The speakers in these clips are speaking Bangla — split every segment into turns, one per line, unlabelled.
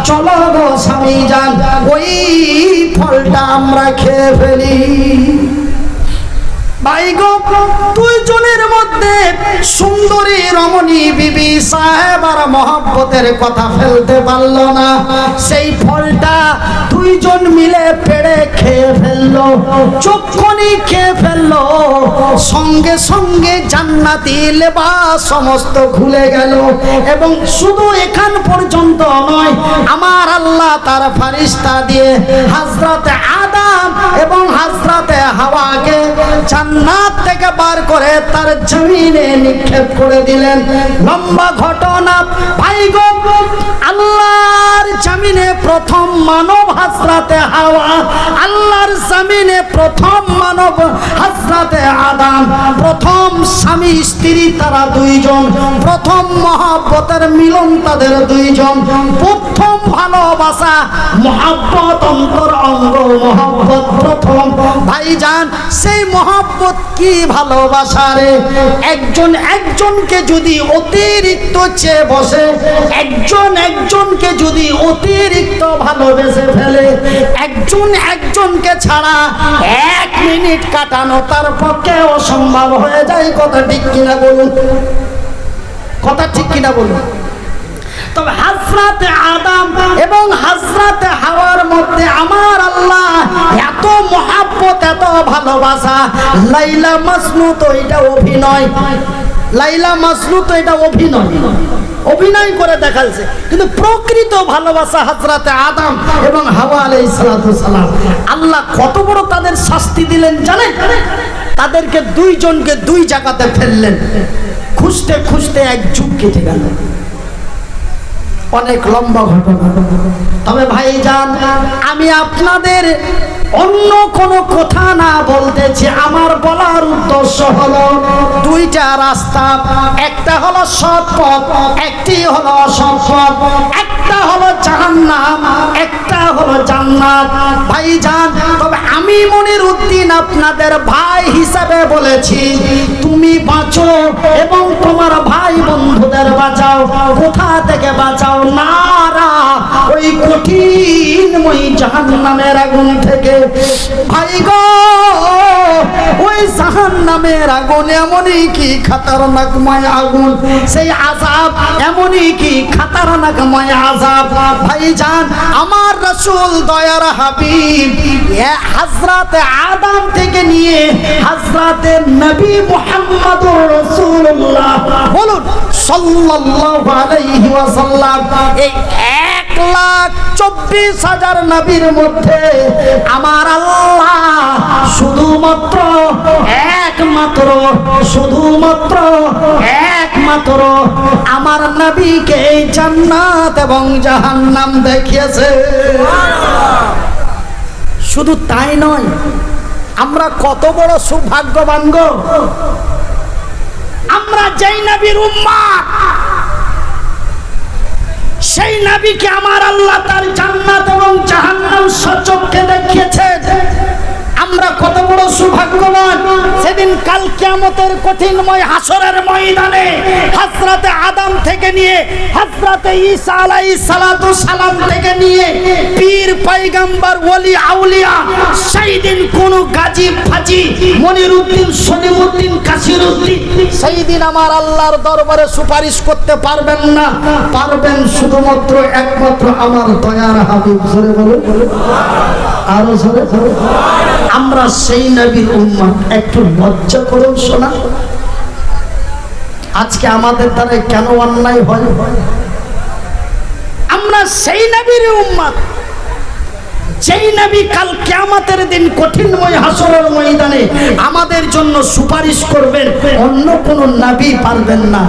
চলো গো স্বামী যান ওই ফলটা আমরা খেয়ে ফেলি। ভাই গো, দুইজনের মধ্যে সুন্দরী রমণী বিবি সাহেব আর মহব্বতের কথা ফেলতে পারল না। সেই ফলটা দুইজন মিলে পেড়ে খেয়ে ফেললো, চক্ষুনি খেয়ে ফেললো। সঙ্গে সঙ্গে জান্নাতি লেবাস সমস্ত খুলে গেল। এবং শুধু এখান পর্যন্ত নয়, আমার আল্লাহ তার ফারিস্তা দিয়ে হযরতে আদম এবং হযরতে হাওয়াকে জান্নাত থেকে বার করে তার জমিনে নিক্ষেপ করে দিলেন। লম্বা ঘটনা ভাই গো, আল্লাহর জমিনে প্রথম মানব হযরতে হাওয়া, আল্লাহর জমিনে প্রথম মানব হযরতে আদম। প্রথম স্বামী স্ত্রী তারা দুইজন, প্রথম মহব্বতের মিলন তাদের দুইজন, প্রথম ভালোবাসা মহব্বত, অন্তর অঙ্গ মহব্বত প্রথম। ভাইজান, সেই মহব্বত কি ভালোবাসা রে! একজন একজনকে যদি অতিরিক্ত চেয়ে বসে, একজন একজনকে যদি অতিরিক্ত ভালোবেসে ফেলে, একজন একজনকে ছাড়া 1 মিনিট কাটানো তার পক্ষে অসম্ভব হয়ে যায়। কথা ঠিক কিনা বলুন? কথা ঠিক কিনা বলুন? তবে হযরতে আদম এবং হযরতে হাওয়ার মধ্যে আমার আল্লাহ এত মহব্বত, এত ভালোবাসা। লাইলা মাজনু তো এটা অভিনয়, লাইলা মাজনু তো এটা অভিনয়, অভিনয় করে দেখাচ্ছে। কিন্তু প্রকৃত ভালোবাসা হযরতে আদম এবং হাওয়া আলাইহিস সালাম। আল্লাহ কত বড় তাদের শাস্তি দিলেন জানেন? তাদেরকে দুইজনকে দুই জায়গাতে ফেললেন। খুঁজতে খুঁজতে এক যুগ কেটে গেল। অনেক লম্বা ঘটনা। তবে ভাইজান, আমি আপনাদের অন্য কোনো কথা না বলতেছি। আমার বলার উদ্দেশ্য হলো দুইটা রাস্তা, একটা হলো সৎ পথ, একটি হলো অসৎ পথ। একটা হলো জাহান্নাম, একটা হলো জান্নাত। ভাইজান, তবে আমি মনিরউদ্দিন আপনাদের ভাই হিসাবে বলেছি, তুমি বাঁচো এবং তোমার ভাই বন্ধুদের বাঁচাও। কোথা থেকে বাঁচাও? নারা ওই কঠিনময় জাহান্নামের আগুন থেকে। ভাই গো, ওই জাহান্নামের আগুন এমনই কি খতরনাকময় আগুন, সেই আযাব এমনই কি খতরনাকময় আযাব। ভাইজান, আমার রাসূল দয়ার হাবিব হযরতে আদম থেকে নিয়ে হযরতে নবী মুহাম্মদুর রাসূলুল্লাহ বলুন সাল্লাল্লাহু আলাইহি ওয়াসাল্লাম, এই 1,24,000 নবীর মধ্যে আমার আল্লাহ শুধুমাত্র একমাত্র আমার নবীকে জান্নাত এবং জাহান্নাম দেখিয়েছে। শুধু তাই নয়, আমরা কত বড় সৌভাগ্যবান গো! আমরা যেই নবীর উম্মত, সেই নবীকে আমার আল্লাহ তার জান্নাত এবং জাহান্নাম সচক্ষে দেখিয়েছেন। আমরা কত বড় সৌভাগ্যবান! সেদিন কাল কিয়ামতের কঠিনময় হাসরের ময়দানে হযরতে আদম থেকে নিয়ে হযরতে ঈসা আলাইহিস সালাতু সালাম থেকে নিয়ে পীর পয়গম্বর ওলি আউলিয়া, সেই দিন কোন গাজী ফাজি মনিরউদ্দিন, সলিমউদ্দিন, কাসিরউদ্দিন সেই দিন আমার আল্লাহর দরবারে সুপারিশ করতে পারবেন না। পারবেন শুধুমাত্র একমাত্র আমার দয়ার হাবিব। জোরে বলুন, আরো জোরে। আমরা সেই নবীর উম্মত। একটু লজ্জা করুন শোনা, আজকে আমাদের দ্বারা কেন অন্যায় হয়? আমরা সেই নবীর উম্মত, যেই নবী কাল কিয়ামতের দিন কঠিনময় হাসরের ময়দানে আমাদের জন্য সুপারিশ করবেন, অন্য কোন নবী পারবেন না।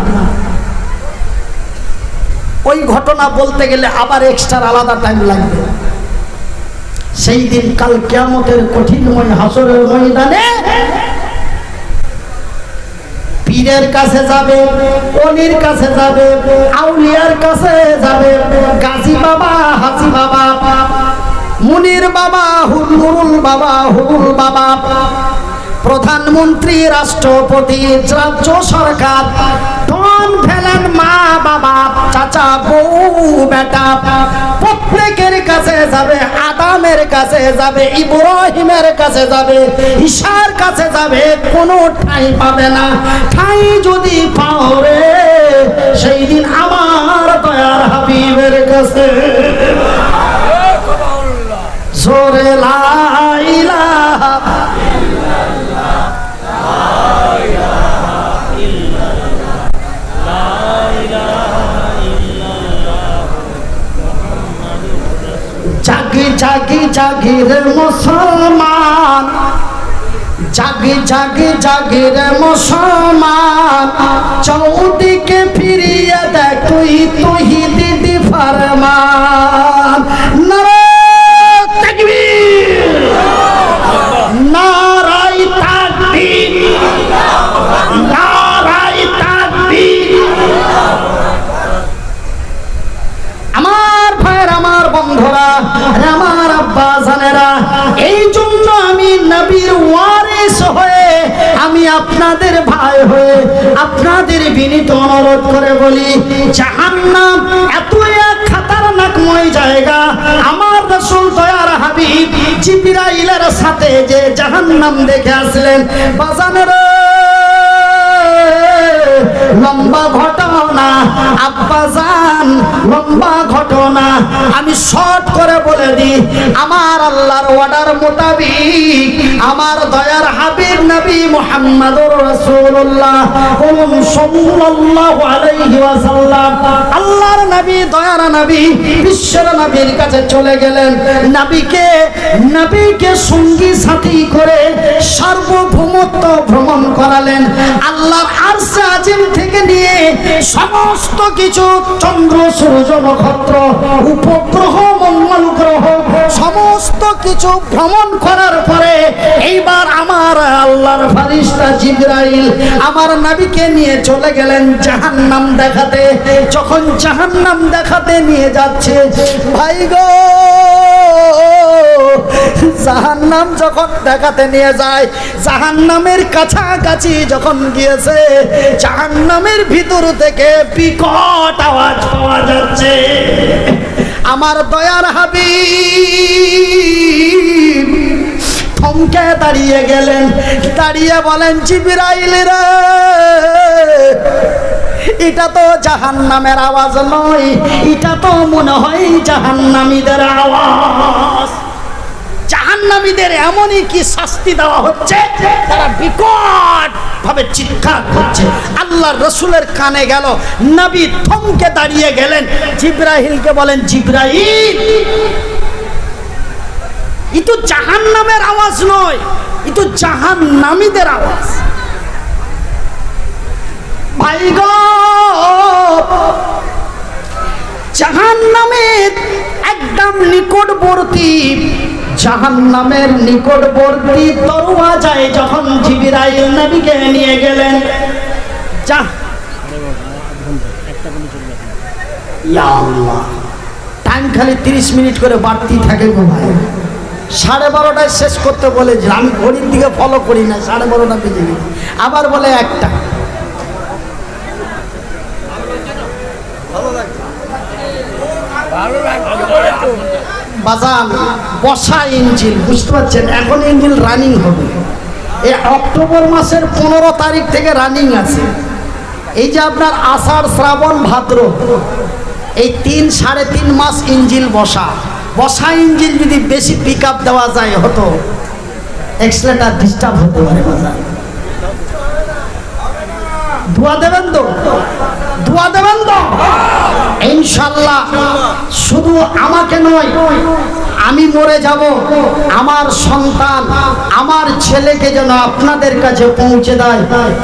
ওই ঘটনা বলতে গেলে আবার এক্সট্রা আলাদা টাইম লাগবে। সেই দিন কাল কিয়ামতের কঠিনময় হাসরের ময়দানে পীরের কাছে যাবে, ওলির কাছে যাবে, আউলিয়ার কাছে যাবে, গাজী বাবা, হাজী বাবা, মুনির বাবা, হুজুরুল বাবা, হুজুর বাবা, প্রধানমন্ত্রী, রাষ্ট্রপতি, রাজ্য সরকার, ধন ফেলেন, মা বাবা, চাচা, বউ, বেটা, প্রত্যেকের কাছে যাবে, আদামের কাছে যাবে, ইব্রাহিমের কাছে যাবে, ঈশার কাছে যাবে, কোনো ঠাঁই পাবে না। ঠাঁই যদি পাও রে, সেই দিন আমার দয়ার হাবিবের কাছে। জোরে লা ইলাহা ইল্লাল্লাহ, লা ইলাহা ইল্লাল্লাহ, লা ইলাহা ইল্লাল্লাহ মুহাম্মাদুর রাসূল। জাগি জাগি জাগি রে মুসলমান, জাগি জাগি জাগি রে মুসলমান, চৌদিকে ফিরিয়ে দেখ তুই তৌহিদি ফরমান। নারে তাকবীর, নারায়ে তাকবীর, নারায়ে তাকবীর। আমার ভাইয়ের, আমার বন্ধুরা, আমার আব্বা জানেরা, এই জন্য আমি নবীর ওয়ারিস হয়ে, আমি আপনাদের ভাই হয়ে আপনাদের বিনীত অনুরোধ করে বলি, জাহান্নাম এত এক খতরনাকময় জায়গা। আমার রাসূল দয়ার হাবিব জিবরাইলের সাথে যে জাহান্নাম দেখে আসলেন, বাজানেরা লম্বা ঘটনা আব্বাজান, লম্বা ঘটনা। আমি শর্ট করে বলে দিই, আমার আল্লাহর অর্ডার মোতাবিক আমার দয়ার হাবিব নবী মুহাম্মদুর রাসূলুল্লাহ সাল্লাল্লাহু আলাইহি ওয়াসাল্লাম, আল্লাহর নবী, দয়ার নবী, বিশ্বের নবীর কাছে চলে গেলেন। নবীকে সঙ্গী সাথী করে সার্বভৌমত্ব ভ্রমণ করালেন। আল্লাহর আরশে আজিম থেকে নিয়ে সমস্ত কিছু, চন্দ্র সূর্য নক্ষত্র উপগ্রহ মঙ্গল গ্রহ সমস্ত কিছু ভ্রমণ করার পরে এইবার আমার আল্লাহর ফেরেশতা জিবরাইল আমার নবীকে নিয়ে চলে গেলেন জাহান্নাম দেখাতে। যখন জাহান্নাম দেখাতে নিয়ে যাচ্ছে, ভাই গো, জাহান্নাম যখন দেখাতে নিয়ে যায়, জাহান্নামের কাছাকাছি যখন গিয়েছে, জাহান্নামের ভিতর থেকে বিকট আওয়াজ পাওয়া যাচ্ছে। আমার দয়ার হাবিব থমকে দাঁড়িয়ে গেলেন, দাঁড়িয়ে বলেন, জিবরাইল রে, এটা তো জাহান্নামের আওয়াজ নয়, এটা তো মনে হয় জাহান্নামীদের আওয়াজ। জাহান্নামীদের এমনই কি শাস্তি দেওয়া হচ্ছে, তারা বিকট ভাবে চিৎকার করছে। আল্লাহর রাসূলের কানে গেল, নবী থমকে দাঁড়িয়ে গেলেন, জিবরাইলকে বলেন, জিবরাইল, এ তো জাহান্নামের আওয়াজ নয়, এ তো জাহান্নামীদের আওয়াজ। ভাই গো, জাহান্নামের একদম নিকটবর্তী, জাহান্নামের নিকটবর্তী দরওয়াজায় যখন জিবরাইল নবীকে নিয়ে গেলেন, ইয়া আল্লাহ, টাইম খালি 30 মিনিট করে বাড়তি থাকে গো ভাই। 12:30টায় শেষ করতে বলে, আমি ঘড়ির দিকে ফলো করি না, 12:30টা বেজে গেছে, আবার বলে 1টা। বাজান বসা ইঞ্জিন, বুঝতে পারছেন, এখন ইঞ্জিন রানিং হবে। এই অক্টোবর মাসের 15 তারিখ থেকে রানিং আছে। এই যে আপনার আষাঢ়, শ্রাবণ, ভাদ্র, এই 3-3.5 মাস ইঞ্জিন বসা। বসা ইঞ্জিন যদি বেশি পিক আপ দেওয়া যায়, হতো এক্সেলেটার ডিস্টার্ব হতে পারে। বাজান দোয়া দেবেন তো, দোয়া দেবেন তো ইনশাআল্লাহ। শুধু আমাকে নয়, আমি মরে যাব, আমার সন্তান, আমার ছেলেকে যেন আপনাদের কাছে পৌঁছে দেয়।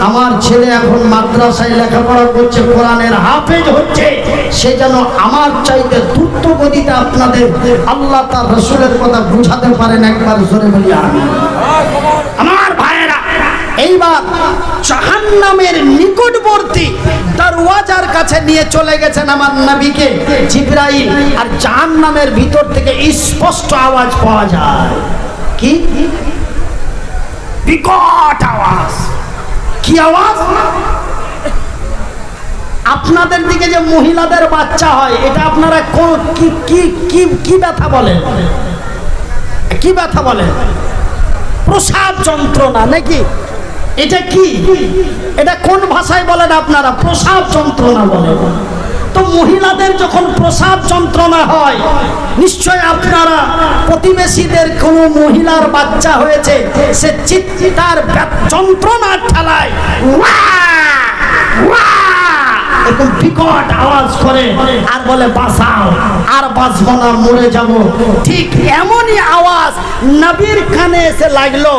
আমার ছেলে এখন মাদ্রাসায় লেখাপড়া করছে, কোরআনের হাফেজ হচ্ছে, সে যেন আমার চাইতে দ্রুত গতিতে আপনাদের আল্লাহ তার রাসূলের কথা বুঝাতে পারেন। একবার জোরে বলি আমিন। আমার ভাইয়েরা, এইবার জাহান্নামের নিকটবর্তী দরওয়াজার কাছে নিয়ে চলে গেছেন আমার নবীকে জিবরাইল, আর জাহান্নামের ভিতর থেকে স্পষ্ট আওয়াজ পাওয়া যায়। কি বিকট আওয়াজ! কি আওয়াজ? আপনাদের দিকে যে মহিলাদের বাচ্চা হয়, এটা আপনারা কি কি কি কি ব্যথা বলেন? কি ব্যথা বলেন? প্রসাব যন্ত্রণা নাকি? এটা কি? এটা কোন ভাষায় বলেন আপনারা? প্রসাব যন্ত্রণা বলেন। তো মহিলাদের যখন প্রসাব যন্ত্রণা হয়, নিশ্চয় আপনারা প্রতিবেশীদের কোনো মহিলার বাচ্চা হয়েছে, সে চিৎকার যন্ত্রণার ঠেলায় এরকম বিকট আওয়াজ করে আর বলে বাঁচাও, আর বাঁচবো না, মরে যাব। ঠিক এমনই আওয়াজ নবীর কানে এসে লাগলো।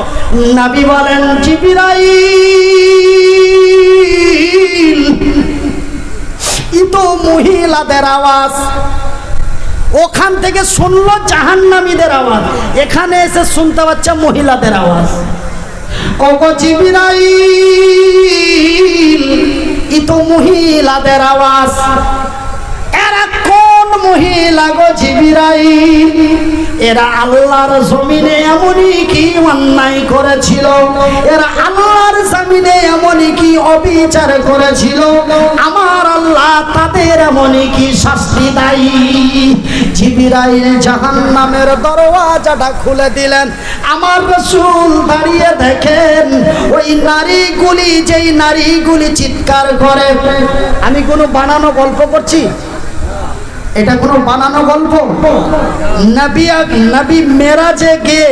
নবী বলেন, জিবরাইল, ই তো মহিলাদের আওয়াজ। ওখান থেকে শুনলো জাহান্নামীদের আওয়াজ, এখানে এসে শুনতে পাচ্ছে মহিলাদের আওয়াজ। ওগো জিবরাইল, ই তো মহিলাদের আওয়াজ। এরা কোন মহিলা গো জিবরাইল? এরা আল্লাহর জমিনে এমনই কি অন্যায় করেছিল, এরা আল্লাহর জমিনে এমনই কি অবিচার করেছিল, আমার আল্লাহ তাদের এমনই কি শাস্তি দেয়। জিবরাইল জাহান্নামের দরওয়াজাটা খুলে দিলেন। আমার রাসূল দাঁড়িয়ে দেখেন ওই নারীগুলি, যেই নারীগুলি চিৎকার করে। আমি কোনো বানানো গল্প করছি? এটা কোনো বানানো গল্প? নবী মেরাজে গিয়ে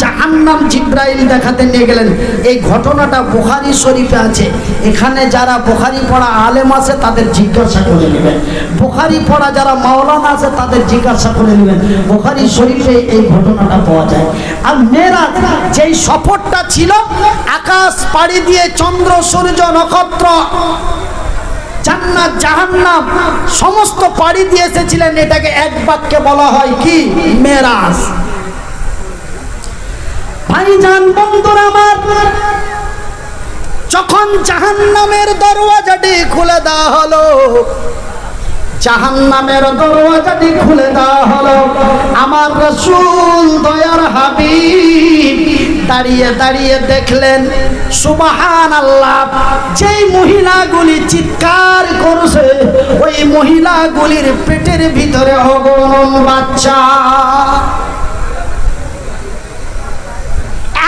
জাহান্নাম জিবরাইল দেখাতে নিয়ে গেলেন। এই ঘটনাটা বুখারী শরীফে আছে। এখানে যারা বুখারী পড়া আলেম আছে তাদের জিজ্ঞাসা করে নেবেন, বুখারী পড়া যারা মাওলানা আছে তাদের জিজ্ঞাসা করে নেবেন। বুখারী শরীফে এই ঘটনাটা পাওয়া যায়। আর মেরাজ যেই সফরটা ছিল, আকাশ পাড়ি দিয়ে চন্দ্র সূর্য নক্ষত্র জান্নাত জাহান্নাম সমস্ত পাড়ি দিয়ে এসেছিলেন। এটাকে এক বাক্যে বলা হয় কি? মেরাজ। ভাইজান বন্ধুরা আমার, যখন জাহান্নামের দরওয়াজাটি খুলে দেওয়া হলো, জাহান্নামের দরওয়াজাটি খুলে দেওয়া হলো, আমার রাসূল দয়ার হাবিব দাঁড়িয়ে দাঁড়িয়ে দেখলেন সুবহানাল্লাহ, যেই মহিলাগুলি চিৎকার করছে ওই মহিলাগুলির পেটের ভিতরে অগণন বাচ্চা।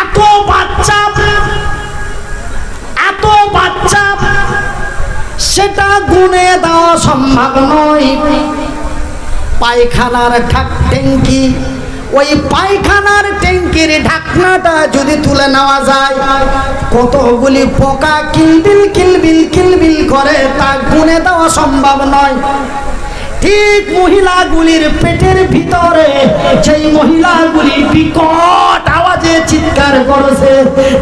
এত বাচ্চা, এত বাচ্চা, সেটা গুনে দেওয়া সম্ভব নয়। পায়খানার ট্যাঙ্কি, ওই পায়খানার ট্যাঙ্কির ঢাকনাটা যদি তুলে নেওয়া যায়, কতগুলি পোকা কিলবিল কিলবিল কিলবিল করে, তা গুনে দেওয়া সম্ভব নয়। ঠিক মহিলাগুলির পেটের ভিতরে যেই মহিলাগুলি বিকট আওয়াজে চিৎকার করেছে,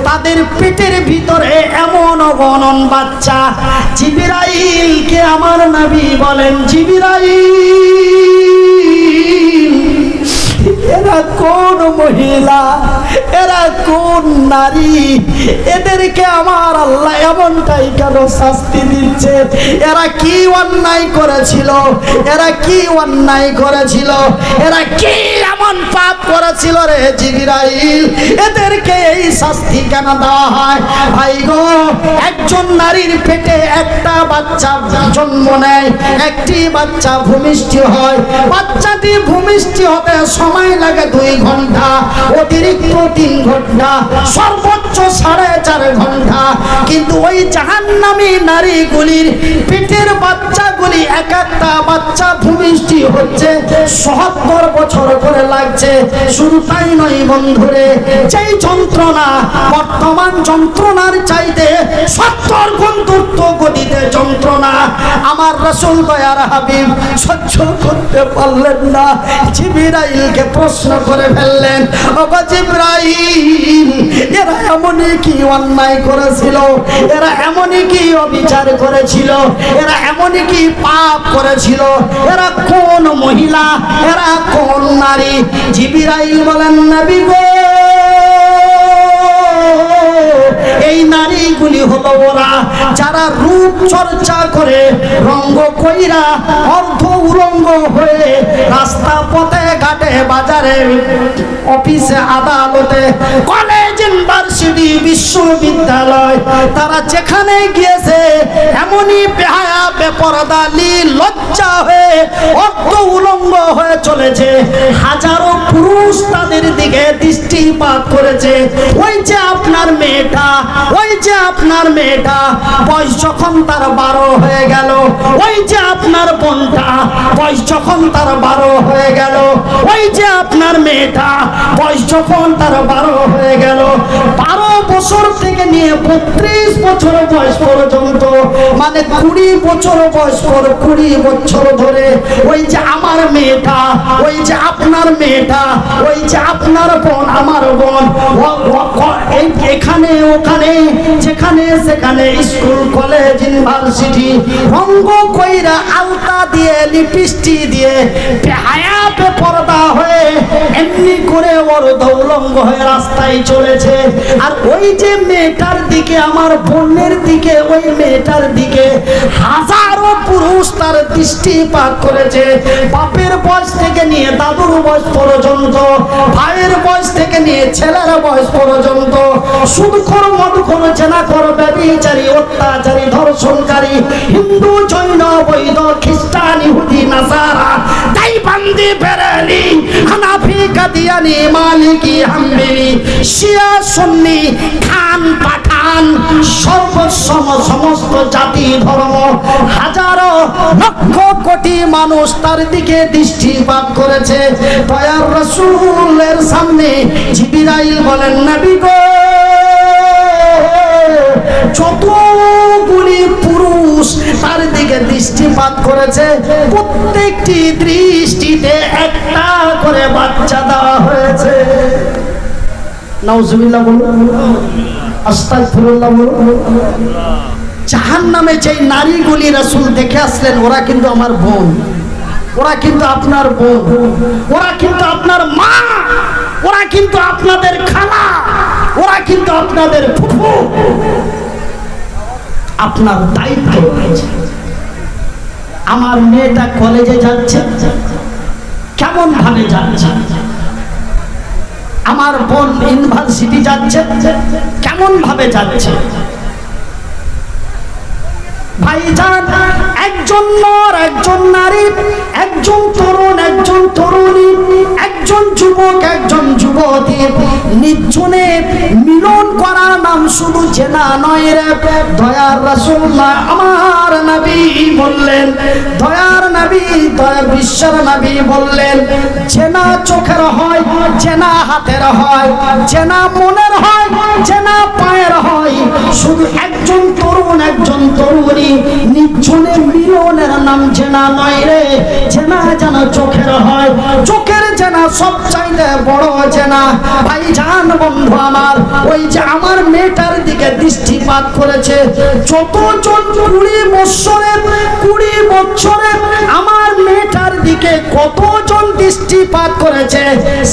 তাদের পেটের ভিতরে এমন অগণন বাচ্চা। জিবরাইলকে আমার নবী বলেন, জিবরাইল, এরা কোন মহিলা, এরা কোন নারী, এদেরকে আমার আল্লাহ এমনটাই কেন শাস্তি দিচ্ছে? এরা কি অন্যায় করেছিল? এরা কি অন্যায় করেছিল? এরা কি এমন পাপ করেছিল রে জিবরাইল? এদেরকে এই শাস্তি কেন দেওয়া হয়? ভাই গো, একজন নারীর পেটে একটা বাচ্চা জন্ম নেয়, একটি বাচ্চা ভূমিষ্ঠ হয়। বাচ্চাটি ভূমিষ্ঠ হতে সময় লাগে 2 ঘন্টা, অতিরিক্ত 3 ঘন্টা, সর্বোচ্চ 4.5 ঘন্টা। কিন্তু ওই জাহান্নামী নারীগুলির পেটের বাচ্চাগুলি, এক একটা বাচ্চা ভূমিষ্ঠ হচ্ছে 70 বছর করে লাগছে। শুধু তাই নয় বন্ধুরে, যেই যন্ত্রণা বর্তমান যন্ত্রণার চাইতে 70 গুণ দ্রুত গতিতে যন্ত্রণা, আমার রাসূল দয়ার হাবিব সহ্য করতে পারলেন না। জিবরাইলকে প্রশ্ন করে ফেললেন, ওগো জিবরাইল, এরা এমনই কি অন্যায় করেছিল? এরা এমনই কি অবিচার করেছিল? এরা এমনই কি পাপ করেছিল? এরা কোন মহিলা, এরা কোন নারী? জিবরাইল বলেন, নবী গো, এই নারীগুলি হলো ওরা যারা রূপ চর্চা করে, রঙ্গ কইরা অর্ধ উলঙ্গ হয়ে রাস্তা পথে ঘাটে বাজারে অফিসে আদালতে কলেজ কলেজ ইউনিভার্সিটি বিশ্ববিদ্যালয় তারা যেখানে গিয়েছে এমনই বেহায়া বেপরদা লজ্জা হয়ে অর্ধ উলঙ্গ হয়ে চলেছে। হাজারো পুরুষ তাদের দিকে দৃষ্টিপাত করেছে। ওই যে আপনার মেয়েটা, ওই যে আপনার মেয়েটা, বয়স যখন তার 12 হয়ে গেল, ওই যে আপনার বোনটা বয়স যখন তার 12 হয়ে গেল, ওই যে আপনার মেয়েটা বয়স যখন তার 12 হয়ে গেল, 12 বছর থেকে নিয়ে 32 বছর বয়স পর্যন্ত, মানে 20 বছর বয়স পর 20 বছর ধরে ওই যে আমার মেয়েটা, ওই যে আপনার মেয়েটা, ওই যে আপনার বোন, আমার বোন, এখানে ওখানে যেখানে সেখানে স্কুল কলেজ ইউনিভার্সিটি রঙ্গ কইরা আলতা দিয়ে লিপস্টিক দিয়ে বেহায়া বেপরদা হয়ে এমনি করে ওর দৌলঙ্গ হয়ে রাস্তায় চলেছে। আর ওই যে মেয়েটার দিকে, আমার বোনের দিকে, ওই মেয়েটার দিকে হাজারো পুরুষ তার দৃষ্টিপাত করেছে। বাপের বয়স থেকে নিয়ে দাদুর বয়স পর্যন্ত, ভাইয়ের বয়স থেকে নিয়ে ছেলের বয়স পর্যন্ত, সুদখোর মদখোর জেনাখোর ব্যভিচারী অত্যাচারী ধর্ষণকারী হিন্দু জৈন বৈধ খ্রিস্টান ইহুদি নাসারা দাইবান্দি বেরেলি হানাফি কাদিয়ানি মালিকি হাম্বলি শিয়া সুন্নি খান পাঠান সমস্ত জাতি ধর্ম হাজারো লক্ষ কোটি মানুষ তার দিকে দৃষ্টিপাত করেছে। দয়ার রাসূলের সামনে জিবরাইল বলেন, নবী গো, যতগুলি পুরুষ তার দিকে দৃষ্টিপাত করেছে প্রত্যেকটি দৃষ্টিতে একটা করে বাচ্চা দেওয়া হয়েছে। নাউজুবিল্লাহ বলুন, আস্তাগফিরুল্লাহ বলুন। জাহান্নামে যেই নারীগুলি রাসূল দেখে আসলেন ওরা কিন্তু আমার বোন, ওরা কিন্তু আপনার বোন, ওরা কিন্তু আপনার মা, ওরা কিন্তু আপনাদের খালা, ওরা কিন্তু আপনাদের ফুফু। আপনার দায়িত্ব রয়েছে। আমার মেয়েটা কলেজে যাচ্ছে, কেমন ভাবে যাচ্ছে? আমার বোন ইউনিভার্সিটি যাচ্ছে, কেমন ভাবে যাচ্ছে? ভাইজান, একজন নর, একজন নারী, একজন তরুণ, একজন তরুণী, একজন যুবক, একজন যুবতী নির্জনে মিলন করার নাম শুধু জেনা নয় রে। দয়ার রাসূলুল্লাহ আমার নবী বললেন, দয়ার নবী, দয়া বিশ্বের নবী বললেন, জেনা চোখের হয়, জেনা হাতের হয়, জেনা মনের হয়, জেনা পায়ের হয়। শুধু একজন তরুণ, একজন তরুণী নির্জনে মিলনের নাম জেনা নয় রে। জেনা যেন চোখের হয়, চোখের জেনা সবচাইতে বড় জেনা। ভাইজান, বন্ধু আমার, ওই যে আমার মেয়েটার দিকে দৃষ্টিপাত করেছে যতজন 20 বছরে আমার মেয়েটার দিকে কতজন দৃষ্টিপাত করেছে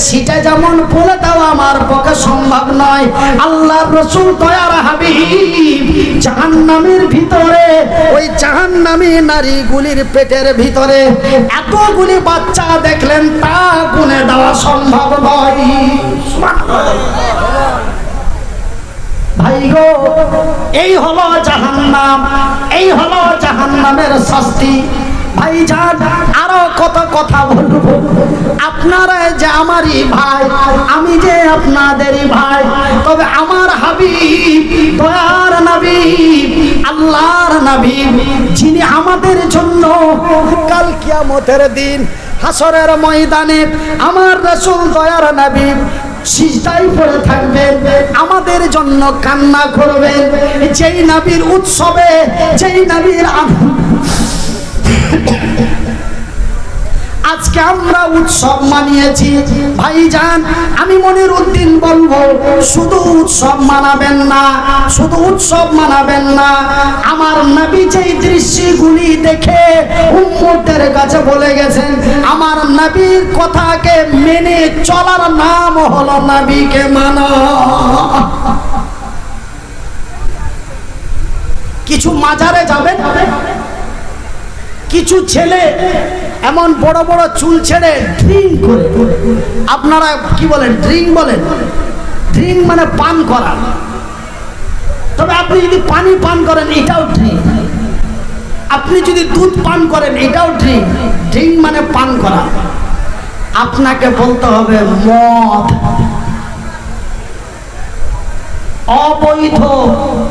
সেটা যেমন বলে দেওয়া আমার পক্ষে সম্ভব নয়। আল্লাহর রাসূল দয়ার হাবিব জাহান্নামের ভিতরে, ওই জাহান্নামী নারীগুলির পেটের ভিতরে এতগুলি বাচ্চা দেখলেন, তা গুণে দেওয়া সম্ভব নয়। ভাই গো, এই হলো জাহান্নাম, এই হলো জাহান্নামের শাস্তি। ভাইজান, আরো কত কথা বলবো। আপনারা যে আমারই ভাই, আমি যে আপনাদেরই ভাই, তবে আমার হাবিব, দয়ার নবী, আল্লাহর নবী, যিনি আমাদের জন্য কাল কিয়ামতের দিন হাসরের ময়দানে আমার রাসূল দয়ার নবী সিজদায় পড়ে থাকবেন, আমাদের জন্য কান্না করবেন। যেই নবীর উৎসবে, যেই নবীর আজকে আমরা উৎসব মানিয়েছি। ভাইজান, আমি মনিরউদ্দিন বলবো, শুধু উৎসব মানাবেন না, শুধু উৎসব মানাবেন না। আমার নবী যেই দৃশ্যগুলি দেখে উম্মতের কাছে বলে গেছেন, আমার নবীর কথাকে মেনে চলার নাম হলো নবীকে মানা। কিছু মাজারে যাবেন, কিছু ছেলে এমন বড় বড় চুল ছেড়ে ড্রিঙ্ক করে, আপনারা কি বলেন, ড্রিঙ্ক বলেন, ড্রিঙ্ক মানে পান করা। তবে আপনি যদি পানি পান করেন এটাও ড্রিঙ্ক, আপনি যদি দুধ পান করেন এটাও ড্রিঙ্ক। ড্রিঙ্ক মানে পান করা। আপনাকে বলতে হবে মদ, অবৈধ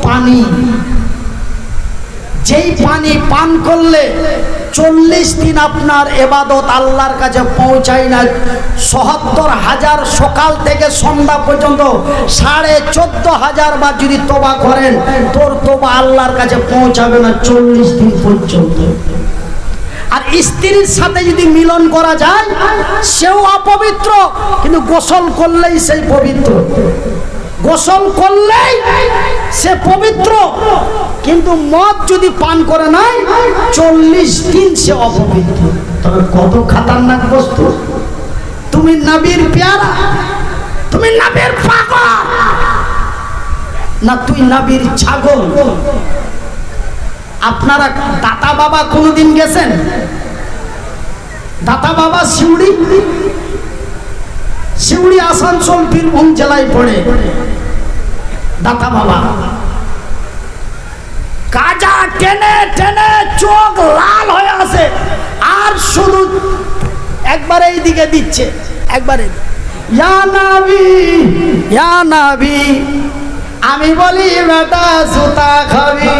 পানি, যেই পানি পান করলে 40 দিন আপনার ইবাদত আল্লাহর কাছে পৌঁছায় না। ৭৭,০০০ সকাল থেকে সন্ধ্যা পর্যন্ত ১৪,৫০০ বার যদি তোবা করেন, তোর তোবা আল্লাহর কাছে পৌঁছাবে না 40 দিন পর্যন্ত। আর স্ত্রীর সাথে যদি মিলন করা যায় সেও অপবিত্র, কিন্তু গোসল করলেই সেই পবিত্র। গোসল করলেই সে পবিত্র, কিন্তু মদ যদি পান করে নাই 40 দিন সে অপবিত্র। তবে কত খাতারনাক বস্তু! তুমি নবীর পেয়ারা, তুমি নবীর পাগল না তুই নবীর ছাগল? আপনারা দাতা বাবা কোনদিন গেছেন? দাতা বাবা শিউড়ি, শিউড়ি আসানসোল বীরভূম জেলায় পড়ে দাতা বাবা। কাজা টেনে টেনে চোখ লাল হয়ে আসে, আর শুধু একবার এই দিকে দিচ্ছে, একবারে ইয়া নবী ইয়া নবী। আমি বলি বেটা জুতা খাবি।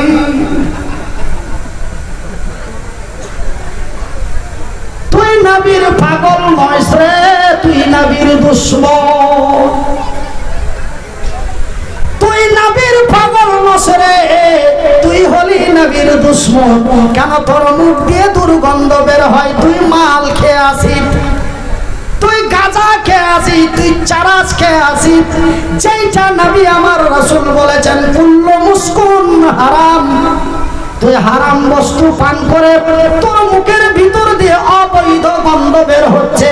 তুই নবীর পাগল নয়স রে, তুই নবীর দুশ্মন। তুই নবীর পাগল নস রে, তুই হলি নবীর দুশ্মন। কেন তোর মুখ দিয়ে দুর্গন্ধ বের হয়? তুই মাল খেয়ে আসিস, তুই গাঁজা খেয়ে আসিস, তুই চারাস খেয়ে আসিস। যেইটা নবী আমার রাসূল বলেছেন কুল্লু মুস্কুন হারাম, তুই হারাম বস্তু পান করে তোর মুখের ভিতর দিয়ে অবৈধ গন্ধ বের হচ্ছে,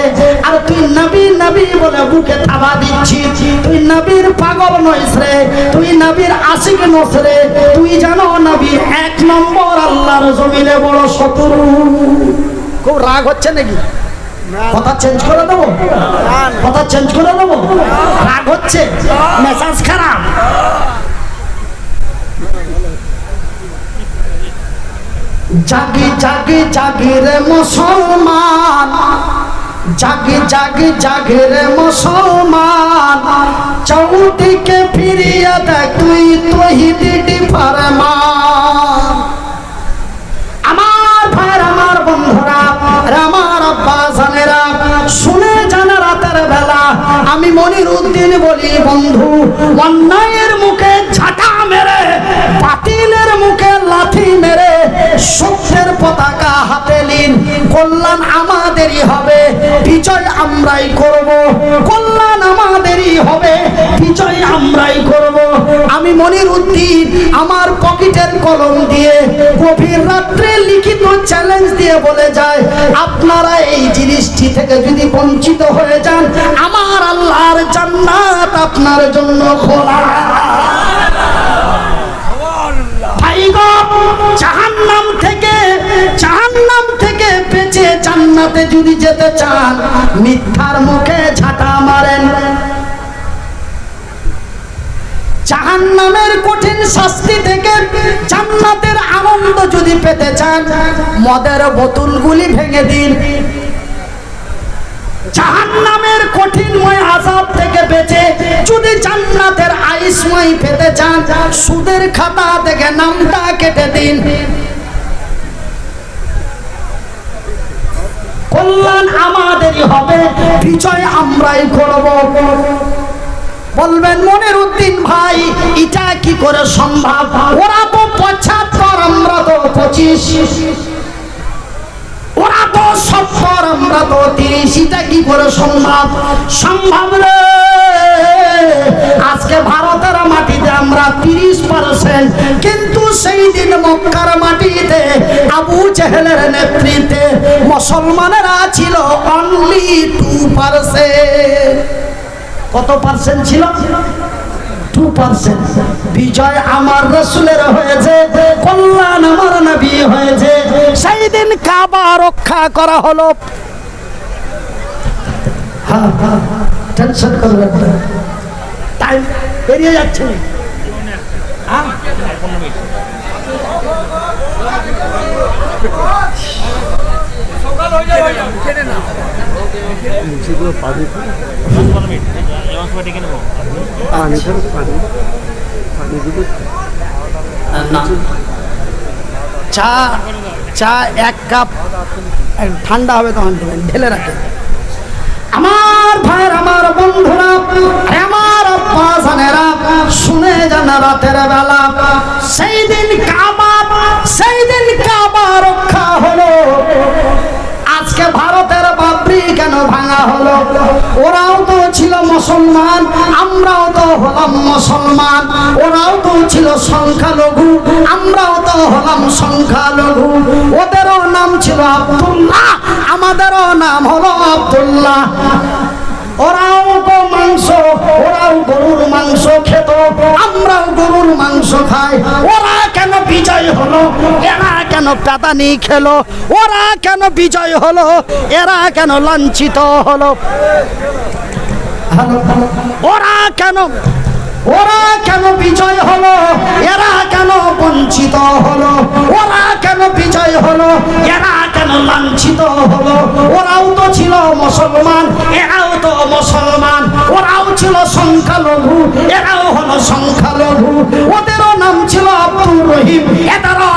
আর তুই নবী নবী বলে বুকে থাবা দিচ্ছিস। তুই নবীর পাগল নইস রে, তুই নবীর আশিক নস রে। তুই জানো নবী 1 নম্বর আল্লাহর জমিনে বড় শত্রু। খুব রাগ হচ্ছে নাকি? কথা চেঞ্জ করে দেবো, কথা চেঞ্জ করে দেবো। রাগ হচ্ছে, মেজাজ খারাপ। জাগি জাগি জাগি রে মুসলমান, জাগি জাগি জাগি রে মুসলমান। চৌদিকে ফিরিয়ে দেখ তুই তৌহিদি ফরমান। আমার ভাইরা, আমার বন্ধুরা, আমার আব্বা জানেরা, শুনে জানা রাতের বেলা আমি মনিরউদ্দিন বলি বন্ধু, অন্যায়ের মুখে ঝাঁটা মেরে, বাতিলের মুখে লাথি মেরে সত্যের পতাকা হাতে নিন। কল্যাণ আমাদেরই হবে, বিজয় আমরাই করব। কল্যাণ আমাদেরই হবে, বিজয় আমরাই করব। আমি মনিরউদ্দিন আমার পকেটের কলম দিয়ে গভীর রাত্রে লিখিত চ্যালেঞ্জ দিয়ে বলে যায়, আপনারা এই জিনিসটি থেকে যদি বঞ্চিত হয়ে যান, আমার আল্লাহর জান্নাত আপনার জন্য খোলা। জাহান্নাম থেকে বেঁচে জান্নাতে যদি যেতে চান, মিথ্যার মুখে ঝাঁটা মারেন। জাহান্নামের কঠিন শাস্তি থেকে জান্নাতের আনন্দ যদি পেতে চান, মদের বোতলগুলি ভেঙে দিন। জাহান্নামের কঠিনময় আযাব থেকে বেঁচে যদি জান্নাতের আইসময় পেতে চান, সুদের খাতা থেকে নামটা কেটে দিন। কল্যাণ আমাদেরই হবে, বিজয় আমরাই করব। বলবেন মনিরউদ্দিন ভাই এটা কি করে সম্ভব? ওরা তো ৭৫, আমরা তো ২৫, ওরা তো ৭০, আমরা তো ৩০, এটা কি করে সম্ভব? সম্ভব রে। আজকে ভারতের মাটিতে আমরা ৩০%, কিন্তু সেই দিন মক্কার মাটিতে আবু জেহেলের নেতৃত্বে মুসলমানেরা ছিল অনলি 2%। কত পার্সেন্ট ছিল? 2%। বিজয় আমার রাসূলের হয়েছে, কল্যাণ আমার নবী হয়েছে। সেই দিন কাবা রক্ষা করা হলো। টেনশন করবেন না, টাইম পেরিয়ে যাচ্ছে। হ্যাঁ? চা চা 1 কাপ ঠান্ডা হবে তখন ঢেলে রাখে। আমার ভাইয়ের, আমার বন্ধুরা, আমার আব্বা জানেরা, শুনে যান রাতের বেলা সেই দিন কাবা রক্ষা হলো। আজকে ভারতের বাবরি কেন ভাঙা হলো? ওরাও তো ছিল মুসলমান, আমরাও তো হলাম মুসলমান। ওরাও তো ছিল সংখ্যালঘু, আমরাও তো হলাম সংখ্যালঘু। ওদেরও নাম ছিল আব্দুল্লাহ, আমাদেরও নাম হলো আব্দুল্লাহ। ওরাও গরুর মাংস খেত, আমরাও গরুর মাংস খাই। ওরা কেন বিজয় হলো, এরা কেন পেদানি খেলো? ওরা কেন বিজয় হলো, এরা কেন লাঞ্ছিত হলো? ওরা কেন বিজয় হলো, এরা কেন বঞ্চিত হলো? ওরা কেন বিজয় হলো, এরা কেন লাঞ্ছিত হলো? ওরাও তো ছিল মুসলমান, এরাও তো মুসলমান। ওরাও ছিল সংখ্যালঘু, এরাও হলো সংখ্যালঘু। ওদেরও নাম ছিল আব্দুর রহিম, এদেরও